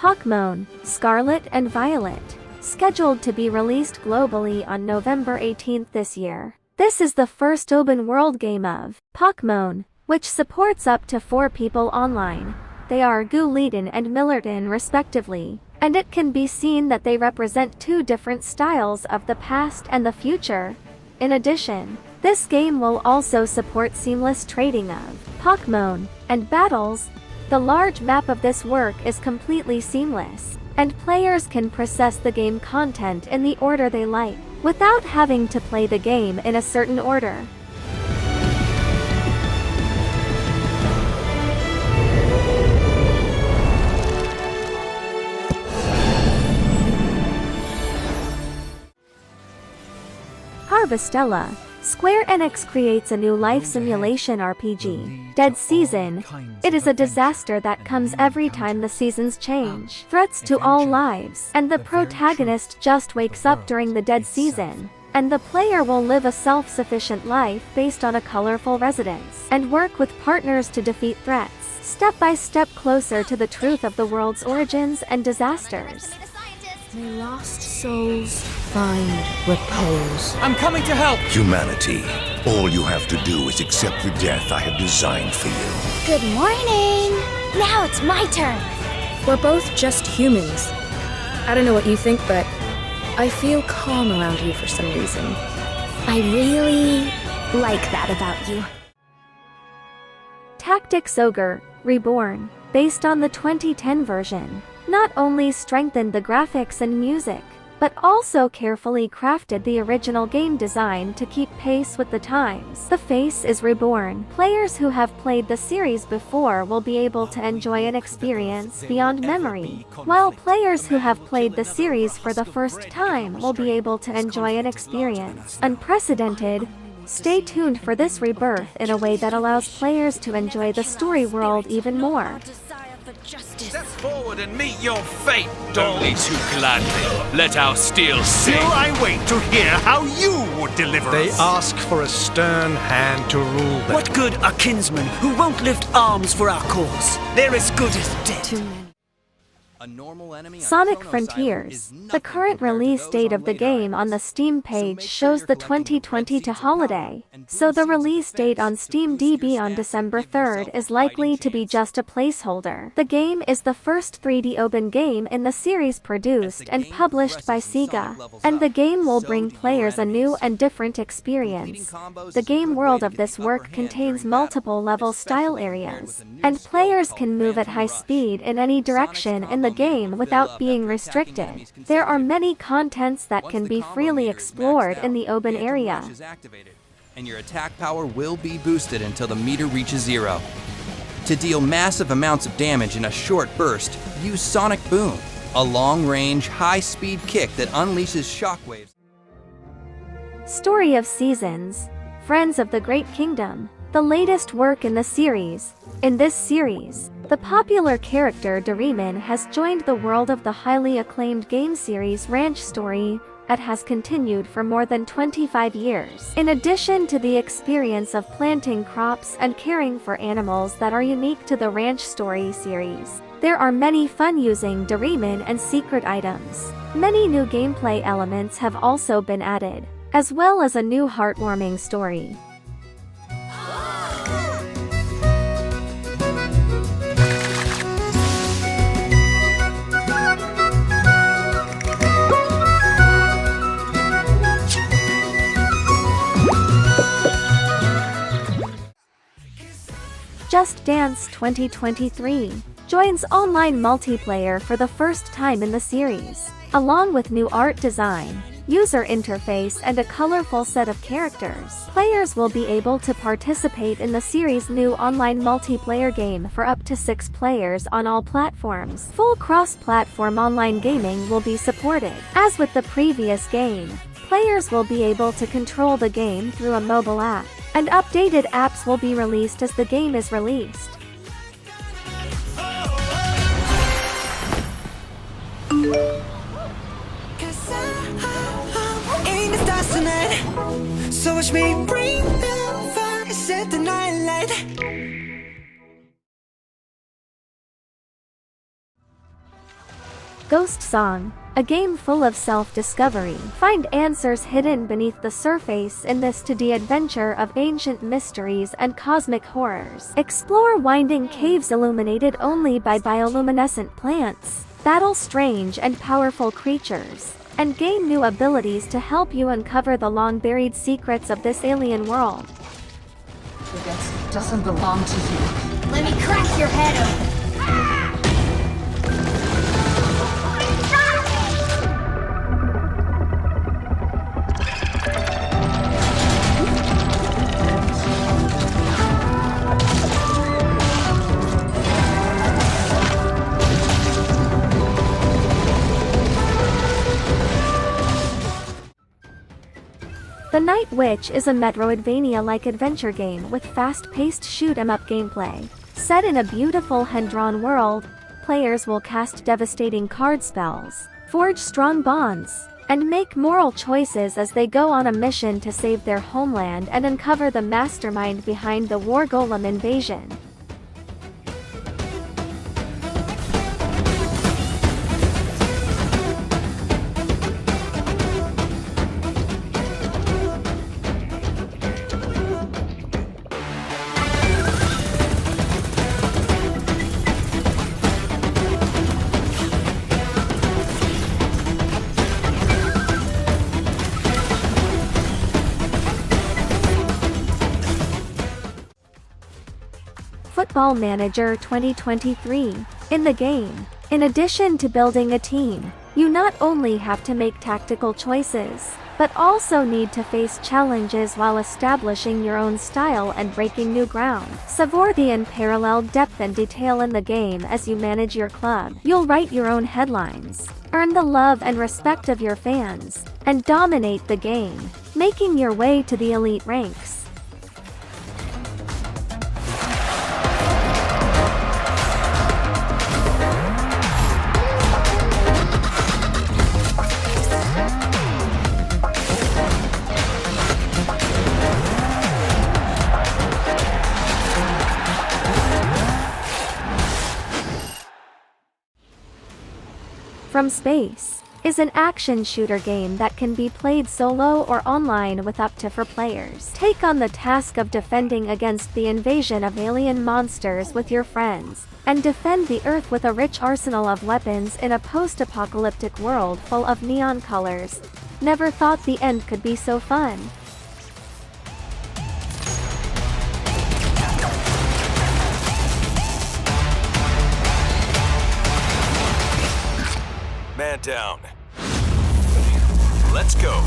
Pokémon, Scarlet and Violet, scheduled to be released globally on November 18th this year. This is the first open world game of Pokémon, which supports up to 4 people online. They are Guleden and Millerton respectively, and it can be seen that they represent 2 different styles of the past and the future. In addition, this game will also support seamless trading of Pokémon and battles. The large map of this work is completely seamless, and players can process the game content in the order they like, without having to play the game in a certain order. Harvestella. Square Enix creates a new life simulation RPG, Dead Season. It is a disaster that comes every time the seasons change, threats to all lives, and the protagonist just wakes up during the dead season, and the player will live a self-sufficient life based on a colorful residence, and work with partners to defeat threats, step by step closer to the truth of the world's origins and disasters. May lost souls find repose. I'm coming to help! Humanity, all you have to do is accept the death I have designed for you. Good morning! Now it's my turn! We're both just humans. I don't know what you think, but I feel calm around you for some reason. I really like that about you. Tactics Ogre, Reborn, based on the 2010 version, not only strengthened the graphics and music, but also carefully crafted the original game design to keep pace with the times. The face is reborn. Players who have played the series before will be able to enjoy an experience beyond memory, while players who have played the series for the first time will be able to enjoy an experience unprecedented. Stay tuned for this rebirth in a way that allows players to enjoy the story world even more. Step forward and meet your fate, doll. Only too gladly. Let our steel sing. Still I wait to hear how you would deliver They us. ask for a stern hand to rule them. What good are kinsmen who won't lift arms for our cause? They're as good as dead. Sonic Frontiers. The current release date of the game on the Steam page shows the 2020 to holiday, so the release date on SteamDB on December 3rd is likely to be just a placeholder. The game is the first 3D open game in the series produced and published by Sega, and the game will bring players a new and different experience. The game world of this work contains multiple level style areas, and players can move at high speed in any direction in the game without being restricted. There are many contents that can be freely explored in the open area. And your attack power will be boosted until the meter reaches 0. To deal massive amounts of damage in a short burst, use Sonic Boom, a long-range, high-speed kick that unleashes shockwaves. Story of Seasons. Friends of the Great Kingdom. The latest work in the series. In this series, the popular character Doraemon has joined the world of the highly acclaimed game series Ranch Story. It has continued for more than 25 years. In addition to the experience of planting crops and caring for animals that are unique to the Ranch Story series, there are many fun using Doraemon and secret items. Many new gameplay elements have also been added, as well as a new heartwarming story. Just Dance 2023 joins online multiplayer for the first time in the series, along with new art design, user interface and a colorful set of characters. Players will be able to participate in the series' new online multiplayer game for up to 6 players on all platforms. Full cross-platform online gaming will be supported. As with the previous game, players will be able to control the game through a mobile app, and updated apps will be released as the game is released. So watch me bring the fire, set the night light. Ghost Song, a game full of self-discovery. Find answers hidden beneath the surface in this 2D adventure of ancient mysteries and cosmic horrors. Explore winding caves illuminated only by bioluminescent plants, battle strange and powerful creatures, and gain new abilities to help you uncover the long-buried secrets of this alien world. This doesn't belong to you. Let me crack your head open. The Night Witch is a Metroidvania-like adventure game with fast-paced shoot-'em-up gameplay. Set in a beautiful hand-drawn world, players will cast devastating card spells, forge strong bonds, and make moral choices as they go on a mission to save their homeland and uncover the mastermind behind the War Golem invasion. Football Manager 2023. In the game, in addition to building a team, you not only have to make tactical choices, but also need to face challenges while establishing your own style and breaking new ground. Savor the unparalleled depth and detail in the game as you manage your club. You'll write your own headlines, earn the love and respect of your fans, and dominate the game, making your way to the elite ranks. From Space is an action shooter game that can be played solo or online with up to 4 players. Take on the task of defending against the invasion of alien monsters with your friends, and defend the Earth with a rich arsenal of weapons in a post-apocalyptic world full of neon colors. Never thought the end could be so fun. Man down. Let's go.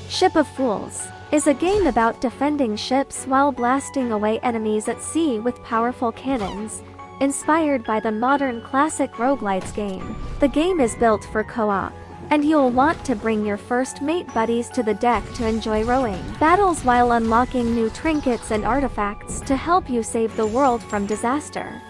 Ship of Fools is a game about defending ships while blasting away enemies at sea with powerful cannons. Inspired by the modern classic roguelites game, the game is built for co-op, and you'll want to bring your first mate buddies to the deck to enjoy rowing battles while unlocking new trinkets and artifacts to help you save the world from disaster.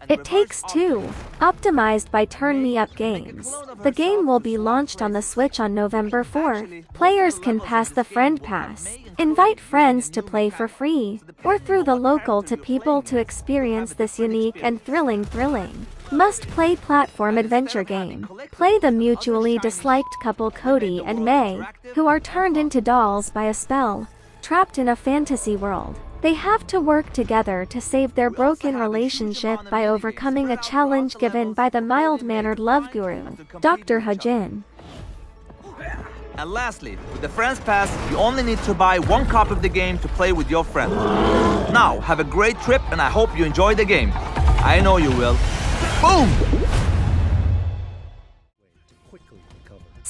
It Takes Two, optimized by Turn Me Up Games. The game will be launched on the Switch on November 4th. Players can pass the Friend Pass, invite friends to play for free, or through the local to people to experience this unique and thrilling must-play platform adventure game. Play the mutually disliked couple Cody and May, who are turned into dolls by a spell, trapped in a fantasy world. They have to work together to save their broken relationship by overcoming a challenge given by the mild-mannered love guru, Dr. Hajin. And lastly, with the Friends Pass, you only need to buy 1 copy of the game to play with your friends. Now, have a great trip and I hope you enjoy the game. I know you will. Boom!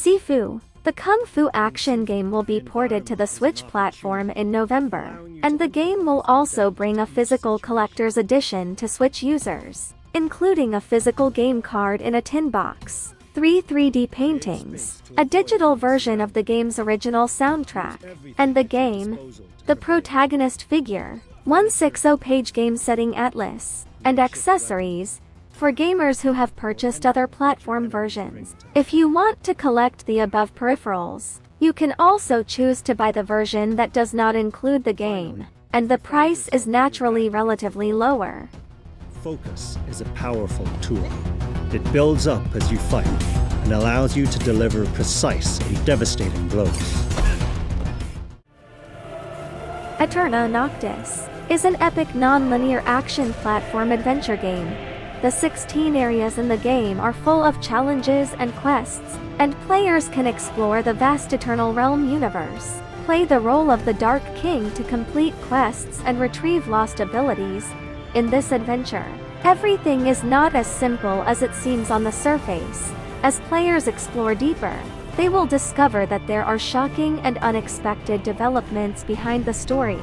SIFU, the Kungfu action game, will be ported to the Switch platform in November, and the game will also bring a physical collector's edition to Switch users, including a physical game card in a tin box, 3 3D paintings, a digital version of the game's original soundtrack, and the game, the protagonist figure, 160-page game setting atlas, and accessories, for gamers who have purchased other platform versions. If you want to collect the above peripherals, you can also choose to buy the version that does not include the game, and the price is naturally relatively lower. Focus is a powerful tool. It builds up as you fight and allows you to deliver precise and devastating blows. Aeterna Noctis is an epic non-linear action platform adventure game. The 16 areas in the game are full of challenges and quests, and players can explore the vast Eternal Realm universe, play the role of the Dark King to complete quests and retrieve lost abilities. In this adventure, everything is not as simple as it seems on the surface. As players explore deeper, they will discover that there are shocking and unexpected developments behind the story.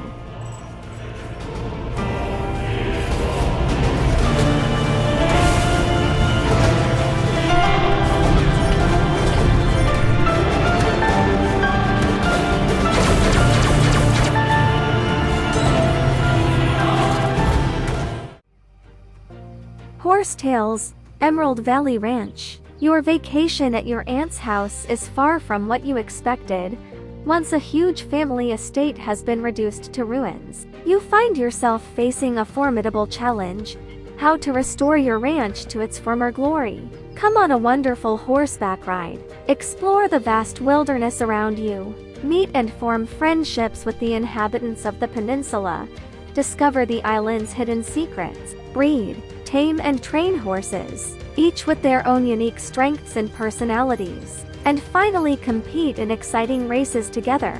Horsetails, Emerald Valley Ranch. Your vacation at your aunt's house is far from what you expected. Once a huge family estate has been reduced to ruins, you find yourself facing a formidable challenge: how to restore your ranch to its former glory. Come on a wonderful horseback ride, explore the vast wilderness around you, meet and form friendships with the inhabitants of the peninsula, discover the island's hidden secrets, breed, tame and train horses, each with their own unique strengths and personalities, and finally compete in exciting races together.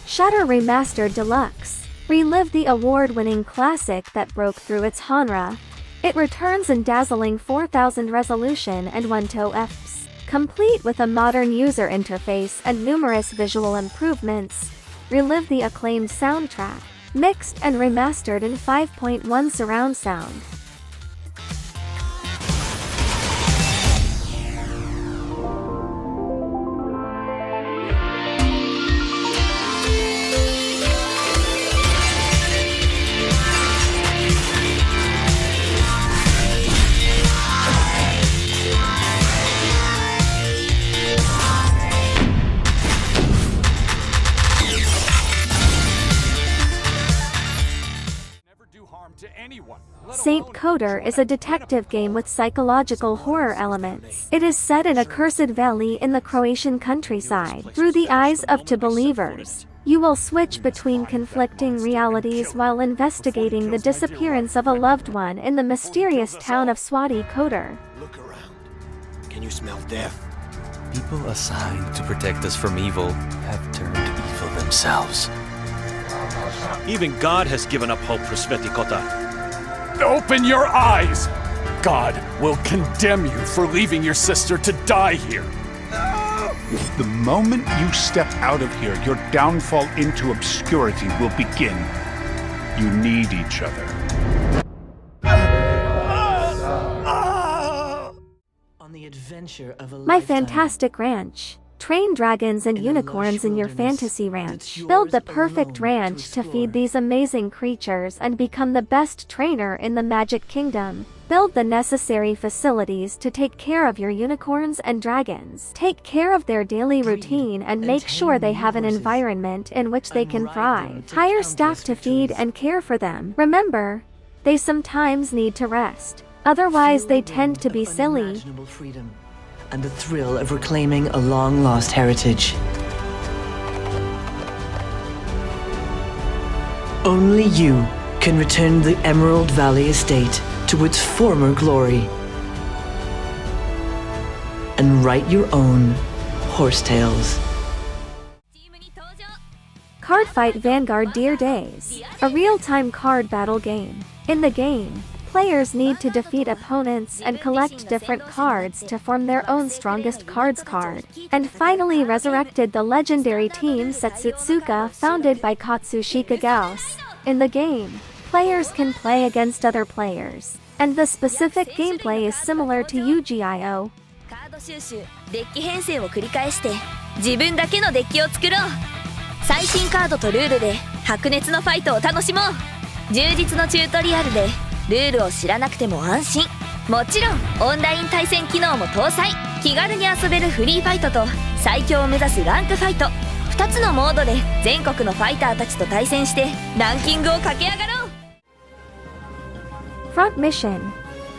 Shatter Remastered Deluxe. Relive the award-winning classic that broke through its genre. It returns in dazzling 4000 resolution and 120 fps, complete with a modern user interface and numerous visual improvements. Relive the acclaimed soundtrack, mixed and remastered in 5.1 surround sound. Saint Kotar is a detective game with psychological horror elements. It is set in a cursed valley in the Croatian countryside. Through the eyes of two believers, you will switch between conflicting realities while investigating the disappearance of a loved one in the mysterious town of Swati Kotar. Look around. Can you smell death? People assigned to protect us from evil have turned evil themselves. Even God has given up hope for Sveti Kotar. Open your eyes! God will condemn you for leaving your sister to die here. The moment you step out of here, your downfall into obscurity will begin. You need each other. On the adventure of a My lifetime. Fantastic Ranch. Train dragons and unicorns in your fantasy ranch. Build the perfect ranch to feed these amazing creatures and become the best trainer in the Magic Kingdom. Build the necessary facilities to take care of your unicorns and dragons. Take care of their daily routine and make sure they have an environment in which they can thrive. Hire staff to feed and care for them. Remember, they sometimes need to rest. Otherwise, they tend to be silly. And the thrill of reclaiming a long-lost heritage. Only you can return the Emerald Valley Estate to its former glory and write your own horse tales. Cardfight Vanguard Dear Days, a real-time card battle game. In the game, players need to defeat opponents and collect different cards to form their own strongest cards card. And finally resurrected the legendary team Setsutsuka founded by Katsushika Gauss. In the game, players can play against other players, and the specific gameplay is similar to Yu-Gi-Oh! カード収集、デッキ編成を繰り返して自分だけのデッキを作ろう。最新カードとルールで白熱のファイトを楽しもう。充実のチュートリアルでルールを知らなくても安心。もちろんオンライン対戦機能も搭載。気軽に遊べるフリーファイトと最強を目指すランクファイト、2つのモードで全国のファイターたちと対戦してランキングを駆け上がろう。 Front Mission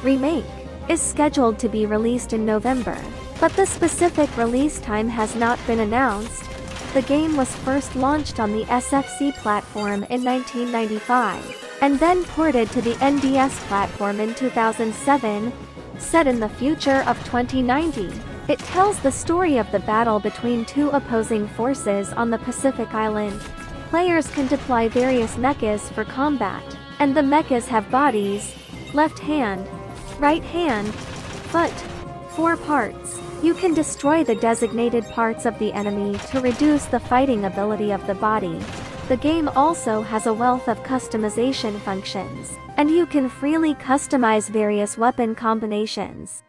Remake is scheduled to be released in November, but the specific release time has not been announced. The game was first launched on the SFC platform in 1995, and then ported to the NDS platform in 2007. Set in the future of 2090, it tells the story of the battle between two opposing forces on the Pacific Island. Players can deploy various mechas for combat, and the mechas have bodies, left hand, right hand, foot, 4 parts. You can destroy the designated parts of the enemy to reduce the fighting ability of the body. The game also has a wealth of customization functions, and you can freely customize various weapon combinations.